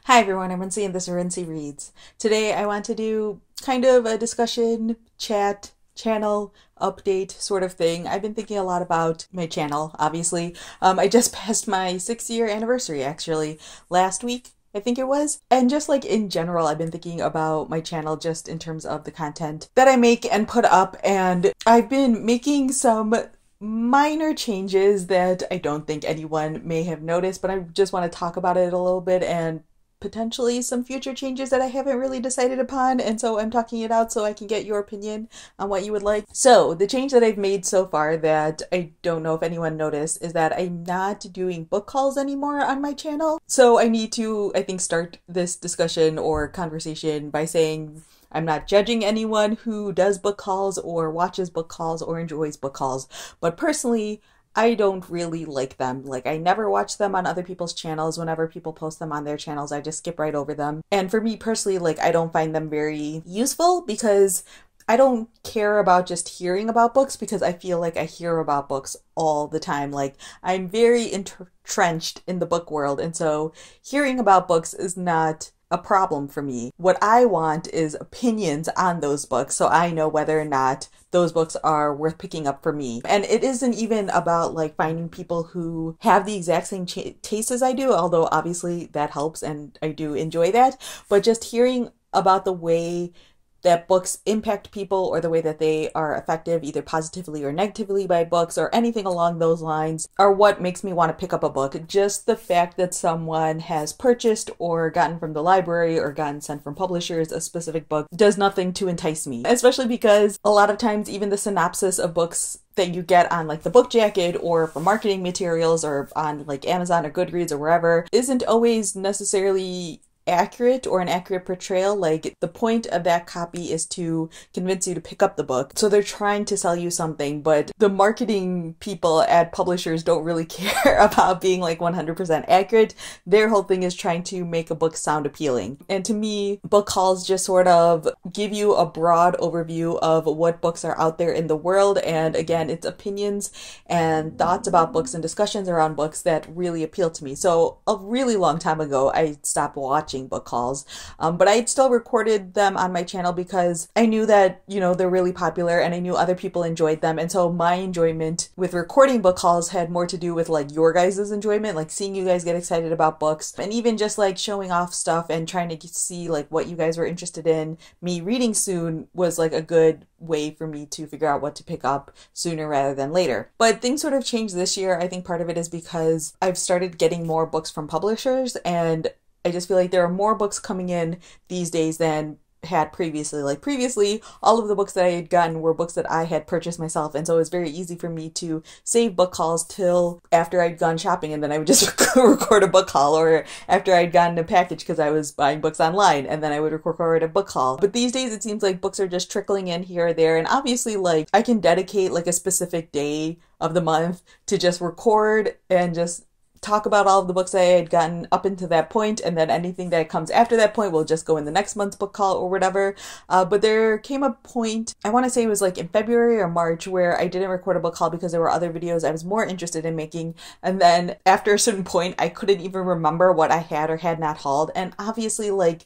Hi everyone, I'm Rincey and this is Rincey Reads. Today I want to do kind of a discussion, chat, channel, update sort of thing. I've been thinking a lot about my channel, obviously. I just passed my 6-year anniversary actually last week, I think it was. And just like in general, I've been thinking about my channel just in terms of the content that I make and put up, and I've been making some minor changes that I don't think anyone may have noticed, but I just want to talk about it a little bit and potentially some future changes that I haven't really decided upon, and so I'm talking it out so I can get your opinion on what you would like. So the change that I've made so far that I don't know if anyone noticed is that I'm not doing book hauls anymore on my channel. So I need to, I think, start this discussion or conversation by saying I'm not judging anyone who does book hauls or watches book hauls or enjoys book hauls, but personally I don't really like them. Like, I never watch them on other people's channels. Whenever people post them on their channels, I just skip right over them. And for me personally, like, I don't find them very useful because I don't care about just hearing about books, because I feel like I hear about books all the time. Like, I'm very entrenched in the book world, and so hearing about books is not a problem for me. What I want is opinions on those books so I know whether or not those books are worth picking up for me. And it isn't even about like finding people who have the exact same taste as I do, although obviously that helps and I do enjoy that, but just hearing about the way that books impact people or the way that they are effective either positively or negatively by books or anything along those lines are what makes me want to pick up a book. Just the fact that someone has purchased or gotten from the library or gotten sent from publishers a specific book does nothing to entice me, especially because a lot of times even the synopsis of books that you get on like the book jacket or for marketing materials or on like Amazon or Goodreads or wherever isn't always necessarily accurate or an accurate portrayal. Like, the point of that copy is to convince you to pick up the book, so they're trying to sell you something, but the marketing people at publishers don't really care about being like 100% accurate. Their whole thing is trying to make a book sound appealing. And to me, book hauls just sort of give you a broad overview of what books are out there in the world, and again, it's opinions and thoughts about books and discussions around books that really appeal to me. So a really long time ago I stopped watching book hauls, but I had still recorded them on my channel because I knew that, you know, they're really popular and I knew other people enjoyed them, and so my enjoyment with recording book hauls had more to do with like your guys' enjoyment, like seeing you guys get excited about books and even just like showing off stuff and trying to see like what you guys were interested in me reading soon was like a good way for me to figure out what to pick up sooner rather than later. But things sort of changed this year. I think part of it is because I've started getting more books from publishers, and I just feel like there are more books coming in these days than had previously. Like, previously, all of the books that I had gotten were books that I had purchased myself, and so it was very easy for me to save book hauls till after I'd gone shopping, and then I would just record a book haul, or after I'd gotten a package because I was buying books online, and then I would record a book haul. But these days it seems like books are just trickling in here or there, and obviously like I can dedicate like a specific day of the month to just record and just talk about all of the books I had gotten up into that point, and then anything that comes after that point will just go in the next month's book haul or whatever. But there came a point, I want to say it was like in February or March, where I didn't record a book haul because there were other videos I was more interested in making, and then after a certain point I couldn't even remember what I had or had not hauled. And obviously, like,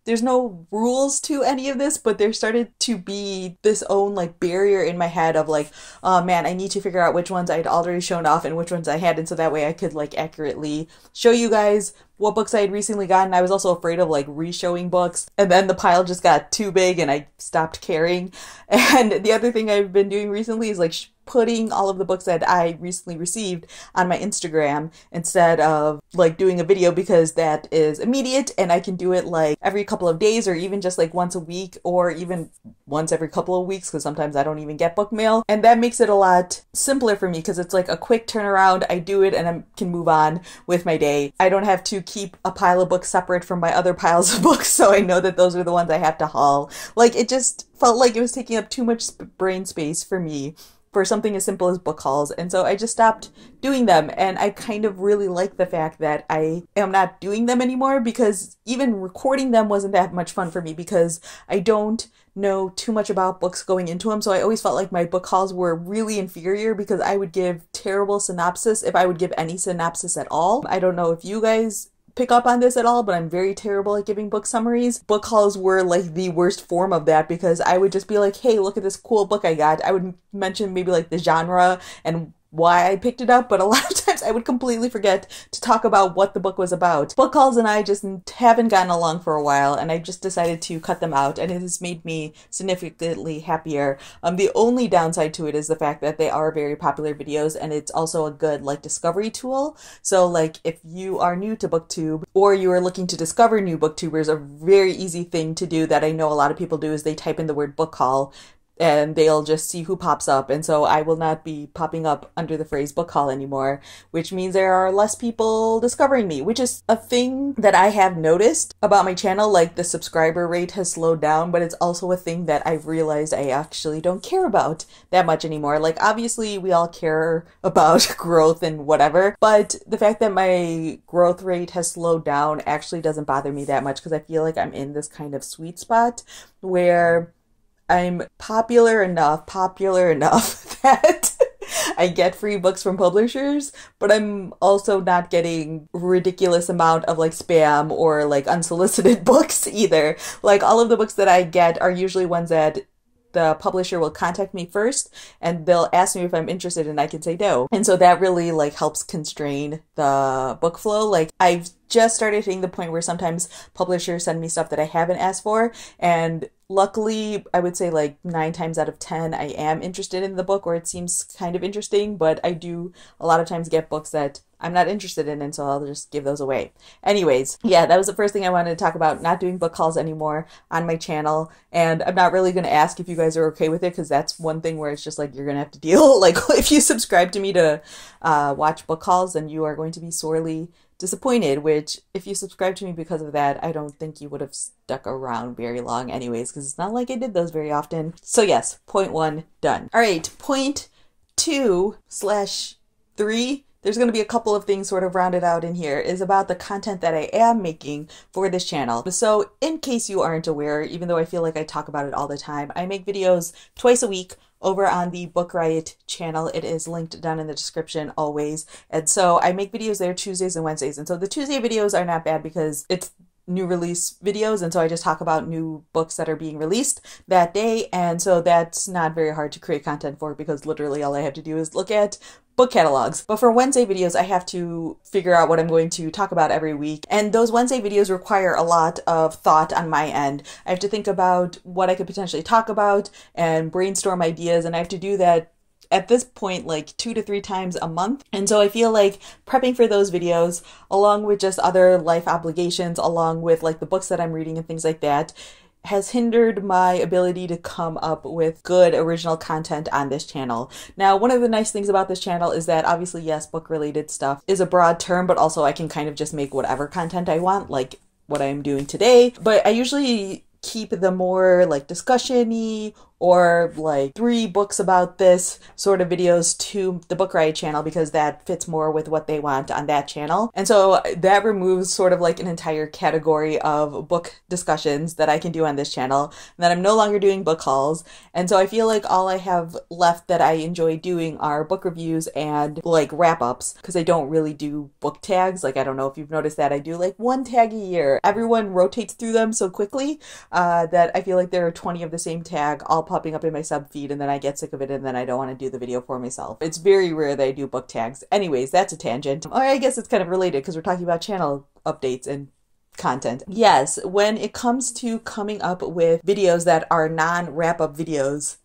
there's no rules to any of this, but there started to be this own like barrier in my head of like, oh man, I need to figure out which ones I'd already shown off and which ones I hadn't, so that way I could like accurately show you guys what books I had recently gotten. I was also afraid of like re-showing books, and then the pile just got too big and I stopped caring. And the other thing I've been doing recently is like putting all of the books that I recently received on my Instagram instead of like doing a video, because that is immediate and I can do it like every couple of days or even just like once a week or even once every couple of weeks, because sometimes I don't even get book mail, and that makes it a lot simpler for me because it's like a quick turnaround. I do it and I can move on with my day. I don't have to keep a pile of books separate from my other piles of books, so I know that those are the ones I have to haul. Like, it just felt like it was taking up too much brain space for me for something as simple as book hauls, and so I just stopped doing them. And I kind of really like the fact that I am not doing them anymore, because even recording them wasn't that much fun for me because I don't know too much about books going into them, so I always felt like my book hauls were really inferior because I would give terrible synopsis if I would give any synopsis at all. I don't know if you guys pick up on this at all, but I'm very terrible at giving book summaries. Book hauls were like the worst form of that because I would just be like, hey, look at this cool book I got. I would mention maybe like the genre and why I picked it up, but a lot of times I would completely forget to talk about what the book was about. Book hauls and I just haven't gotten along for a while, and I just decided to cut them out, and it has made me significantly happier. The only downside to it is the fact that they are very popular videos, and it's also a good like discovery tool. So like if you are new to booktube or you are looking to discover new booktubers, a very easy thing to do that I know a lot of people do is they type in the word book haul and they'll just see who pops up. And so I will not be popping up under the phrase book haul anymore, which means there are less people discovering me, which is a thing that I have noticed about my channel. Like the subscriber rate has slowed down, but it's also a thing that I've realized I actually don't care about that much anymore. Like obviously we all care about growth and whatever, but the fact that my growth rate has slowed down actually doesn't bother me that much because I feel like I'm in this kind of sweet spot where I'm popular enough that I get free books from publishers, but I'm also not getting ridiculous amount of like spam or like unsolicited books either. Like all of the books that I get are usually ones that the publisher will contact me first and they'll ask me if I'm interested and I can say no. And so that really like helps constrain the book flow. Like I've just started hitting the point where sometimes publishers send me stuff that I haven't asked for, and luckily I would say like 9 times out of 10 I am interested in the book or it seems kind of interesting, but I do a lot of times get books that I'm not interested in, and so I'll just give those away. Anyways, yeah, that was the first thing I wanted to talk about, not doing book hauls anymore on my channel. And I'm not really going to ask if you guys are okay with it because that's one thing where it's just like you're going to have to deal. Like if you subscribe to me to watch book hauls, then you are going to be sorely disappointed, which if you subscribe to me because of that, I don't think you would have stuck around very long anyways because it's not like I did those very often. So yes, point 1 done. All right, point 2/3, there's going to be a couple of things sort of rounded out in here, is about the content that I am making for this channel. So in case you aren't aware, even though I feel like I talk about it all the time, I make videos twice a week over on the Book Riot channel. It is linked down in the description always. And so I make videos there Tuesdays and Wednesdays. And so the Tuesday videos are not bad because it's new release videos, and so I just talk about new books that are being released that day, and so that's not very hard to create content for because literally all I have to do is look at book catalogs. But for Wednesday videos, I have to figure out what I'm going to talk about every week, and those Wednesday videos require a lot of thought on my end. I have to think about what I could potentially talk about and brainstorm ideas, and I have to do that at this point like 2 to 3 times a month. And so I feel like prepping for those videos, along with just other life obligations, along with like the books that I'm reading and things like that, has hindered my ability to come up with good original content on this channel. Now, one of the nice things about this channel is that obviously, yes, book related stuff is a broad term, but also I can kind of just make whatever content I want, like what I'm doing today. But I usually keep the more like discussion-y or like 3 books about this sort of videos to the Book Riot channel because that fits more with what they want on that channel. And so that removes sort of like an entire category of book discussions that I can do on this channel, and that I'm no longer doing book hauls. And so I feel like all I have left that I enjoy doing are book reviews and like wrap-ups, because I don't really do book tags. Like I don't know if you've noticed that I do like 1 tag a year. Everyone rotates through them so quickly that I feel like there are 20 of the same tag all popping up in my sub feed, and then I get sick of it and then I don't want to do the video for myself. It's very rare that I do book tags. Anyways, that's a tangent. Or I guess it's kind of related because we're talking about channel updates and content. Yes, when it comes to coming up with videos that are non-wrap-up videos,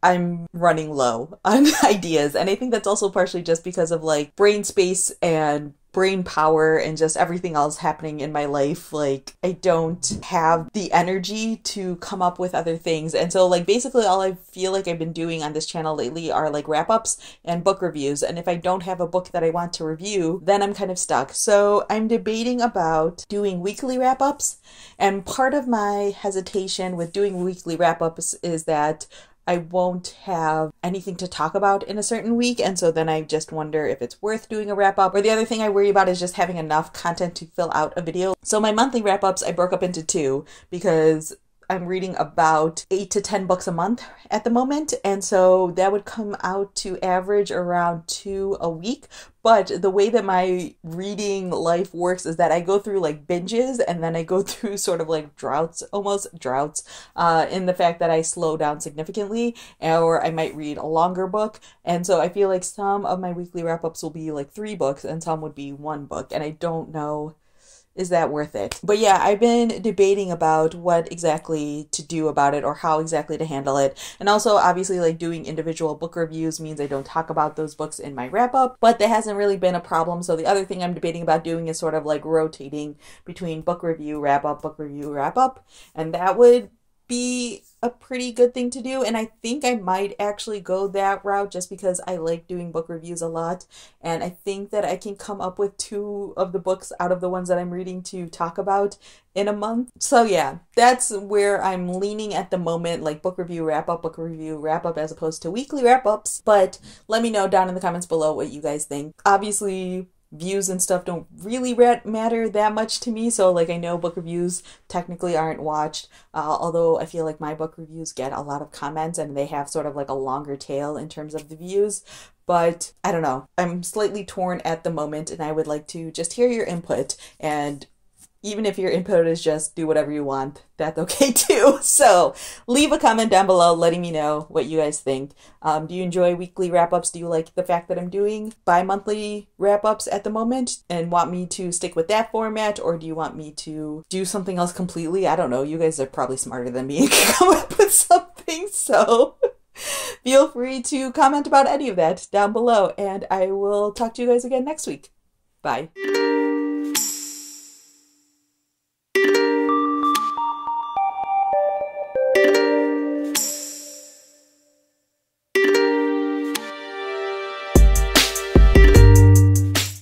I'm running low on ideas. And I think that's also partially just because of like brain space and brain power and just everything else happening in my life. Like I don't have the energy to come up with other things. And so like basically all I feel like I've been doing on this channel lately are like wrap-ups and book reviews. And if I don't have a book that I want to review, then I'm kind of stuck. So I'm debating about doing weekly wrap-ups. And part of my hesitation with doing weekly wrap-ups is that I won't have anything to talk about in a certain week, and so then I just wonder if it's worth doing a wrap-up. Or the other thing I worry about is just having enough content to fill out a video. So my monthly wrap-ups I broke up into 2 because I'm reading about 8 to 10 books a month at the moment, and so that would come out to average around 2 a week. But the way that my reading life works is that I go through like binges, and then I go through sort of like droughts, almost droughts, in the fact that I slow down significantly, or I might read a longer book. And so I feel like some of my weekly wrap-ups will be like 3 books and some would be 1 book, and I don't know, is that worth it? But yeah, I've been debating about what exactly to do about it or how exactly to handle it. And also, obviously, like doing individual book reviews means I don't talk about those books in my wrap up, but that hasn't really been a problem. So the other thing I'm debating about doing is sort of like rotating between book review, wrap up, book review, wrap up. And that would be a pretty good thing to do, and I think I might actually go that route just because I like doing book reviews a lot, and I think that I can come up with 2 of the books out of the ones that I'm reading to talk about in a month. So yeah, that's where I'm leaning at the moment, like book review wrap up as opposed to weekly wrap ups. But let me know down in the comments below what you guys think. Obviously, views and stuff don't really matter that much to me, so like I know book reviews technically aren't watched, although I feel like my book reviews get a lot of comments and they have sort of like a longer tail in terms of the views. But I don't know, I'm slightly torn at the moment, and I would like to just hear your input. And even if your input is just do whatever you want, that's okay too. So leave a comment down below letting me know what you guys think. Do you enjoy weekly wrap-ups? Do you like the fact that I'm doing bi-monthly wrap-ups at the moment and want me to stick with that format? Or do you want me to do something else completely? I don't know. You guys are probably smarter than me and can come up with something. So feel free to comment about any of that down below. And I will talk to you guys again next week. Bye.